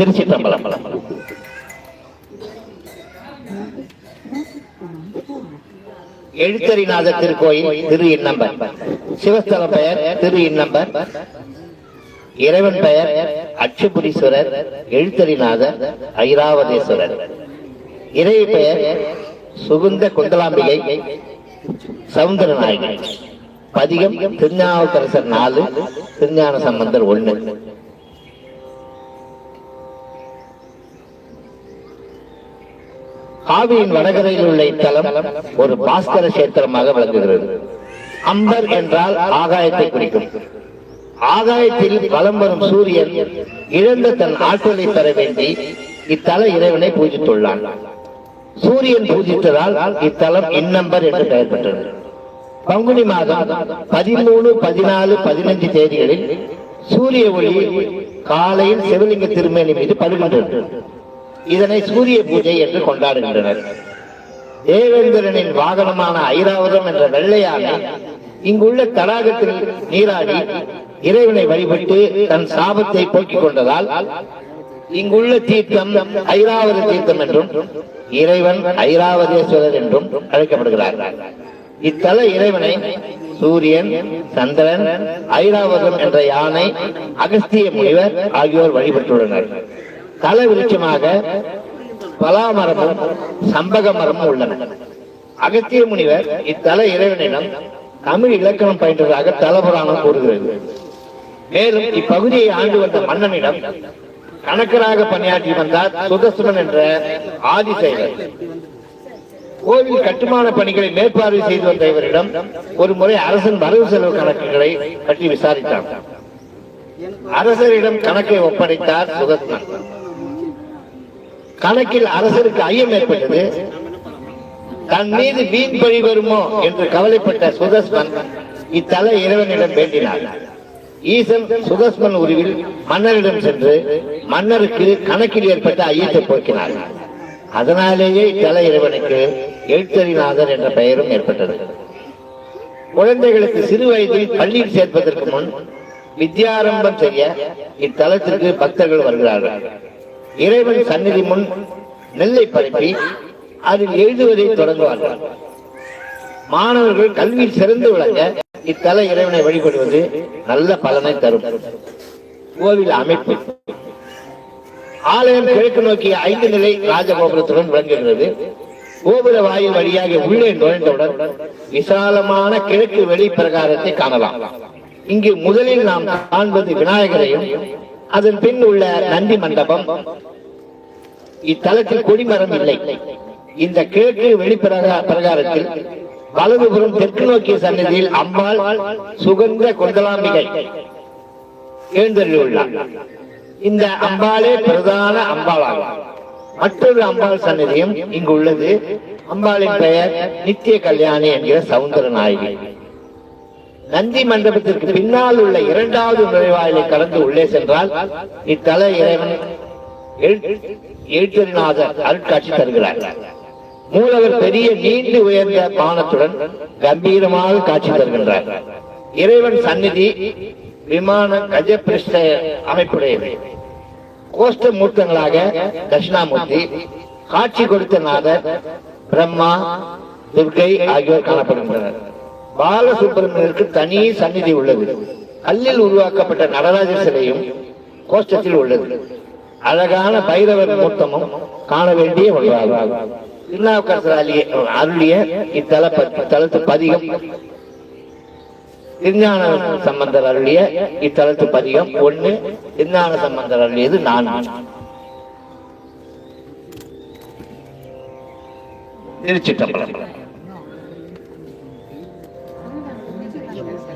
திருச்சிற்றம்பலம். எழுத்தறிநாதர் திருக்கோயில் திரு இன்னம்பர். சிவஸ்தல பெயர் திரு இன்னம்பர். இறைவன் பெயர் அச்சுபுரீஸ்வரர், எழுத்தறிநாதர், ஐராவதேஸ்வரர். இறை பெயர் சுகுந்த குந்தலாம்பிகை, சவுந்தரநாயகி. பதிகம் திருஞானத்தரசர் 4, திருஞான சம்பந்தர் 1. காவியின் வடகரையில் உள்ள இத்தலம் ஒரு பாஸ்கர கஷேத்திரமாக விளங்குகிறது. அம்பர் என்றால் ஆகாயத்தை குறிக்கும். ஆகாயத்தில் வலம் வரும் சூரியன் இழந்த தன் ஆற்றலை பெற வேண்டி இத்தல இறைவனை பூஜித்துள்ளான். சூரியன் பூஜித்ததால் இத்தலம் இன்னம்பர் என்று பெயர் பெற்றது. பங்குனி மாதம் 13, 14, 15 தேதிகளில் சூரிய ஒளி காலையில் சிவலிங்க திருமேனி மீது படுகின்றது. இதனை சூரிய பூஜை என்று கொண்டாடுகின்றனர். தேவேந்திரனின் வாகனமான ஐராவதம் என்ற வெள்ளையானை இங்குள்ள தடாகத்தில் நீராடி இறைவனை வழிபட்டு தன் சாபத்தை போக்கிக் கொண்டதால் இங்குள்ள தீர்த்தம் ஐராவத தீர்த்தம் என்றும் இறைவன் ஐராவதேஸ்வரர் என்றும் அழைக்கப்படுகிறார். இத்தல இறைவனை சூரியன், சந்திரன், ஐராவதம் என்ற யானை, அகஸ்திய முனிவர் ஆகியோர் வழிபட்டுள்ளனர். தல விருட்சமாக பலாமரமும் சம்பக மரமும் உள்ளன. அகஸ்திய முனிவர் இத்தல இறைவனிடம் தமிழ் இலக்கணம் பயின்றதாக தலபுராணம் கூறுகிறது. மேலும் இப்பகுதியை ஆண்டு வந்த மன்னனிடம் கணக்கராக பணியாற்றி வந்தார் சுதர்சனன் என்ற ஆதிசேகர். கோவில் கட்டுமான பணிகளை மேற்பார்வை செய்து வந்த இவரிடம் ஒரு முறை அரசன் வரவு செலவு கணக்குகளை பற்றி விசாரித்தார். அரசரிடம் கணக்கை ஒப்படைத்தார் சுதர்சனன். கணக்கில் அரசருக்கு ஐயம் ஏற்பட்டது. தன் மீது வீண் பழி வருமோ என்று கவலைப்பட்ட சுதர்சனன் இத்தல இறைவனிடம் வேண்டினார். ஈசன் சுதர்சனன் உருவில் மன்னரிடம் சென்று மன்னருக்கு கணக்கில் ஏற்பட்ட ஐயத்தை போக்கினார். அதனாலேயே இத்தல இறைவனுக்கு எழுத்தறிநாதர் என்ற பெயரும் ஏற்பட்டது. குழந்தைகளுக்கு சிறு வயதில் பள்ளியில் சேர்ப்பதற்கு முன் வித்யாரம்பம் செய்ய இத்தலத்திற்கு பக்தர்கள் வருகிறார்கள். இறைவன் சந்நிதி முன் நெல்லை பரப்பி அதில் எழுதுவதை தொடங்குவார்கள். மாணவர்கள் கல்வியில் சிறந்து விளங்க இத்தல இறைவனை வழிபடுவது நல்ல பலனை தரும். கோவில் அமைப்பு ஆலயம் கிழக்கு நோக்கிய 5 நிலை ராஜகோபுரத்துடன் விளங்குகிறது. கோபுர வாயில் வழியாக உள்ளே நுழைந்தவுடன் விசாலமான கிழக்கு வெளி பிரகாரத்தை காணலாம். இங்கு முதலில் நாம் காண்பது விநாயகரையும் அதன் பின் உள்ள நந்தி மண்டபம். இத்தலத்தில் கொடிமரம் இல்லை. இந்த கிழக்கு வெளி பிரகாரத்தில் வலதுபுறம் தெற்கு நோக்கிய சன்னதியில் அம்பாள் சுகந்த கொந்தலாம்பிகை எழுந்தருளியுள்ளார். இந்த அம்பாளே பிரதான அம்பாளாகும். மற்றொரு அம்பாள் சன்னதியும் இங்கு உள்ளது. அம்பாளின் பெயர் நித்திய கல்யாணி என்கிற சவுந்தரநாயகி. நந்தி மண்டபத்திற்கு பின்னால் உள்ள 2வது நுழைவாயிலை கடந்து உள்ளே சென்றால் இத்தல இறைவன் எழுத்தறிநாதர் அருட்காட்சி தருகிறார். மூலவர் பெரிய நீண்டு உயர்ந்த பானத்துடன் கம்பீரமாக காட்சி தருகின்றார். இறைவன் சந்நிதி விமான கஜபிருஷ்ட அமைப்புடையது. கோஷ்ட மூர்த்தங்களாக தட்சிணாமூர்த்தி, காட்சி கொடுத்த நாதர், பிரம்மா, துர்கை ஆகியோர் காணப்படுகின்றனர். பாலசுப்பிரமணியருக்கு தனி சந்நிதி உள்ளது. கல்லில் உருவாக்கப்பட்ட நடராஜர் சிலையும் கோஷ்டத்தில் உள்ளது. அழகான பைரவர் மூர்த்தமும் காண வேண்டிய ஒன்றாகும். திருநாவுக்கரசர் அருளிய இத்தலத்து பதிகம் திருஞான சம்பந்தர் அருளிய இத்தலத்து பதிகம் 1, திருஞான சம்பந்தர் அருளியது 4. திருச்சிற்றம்பலம்.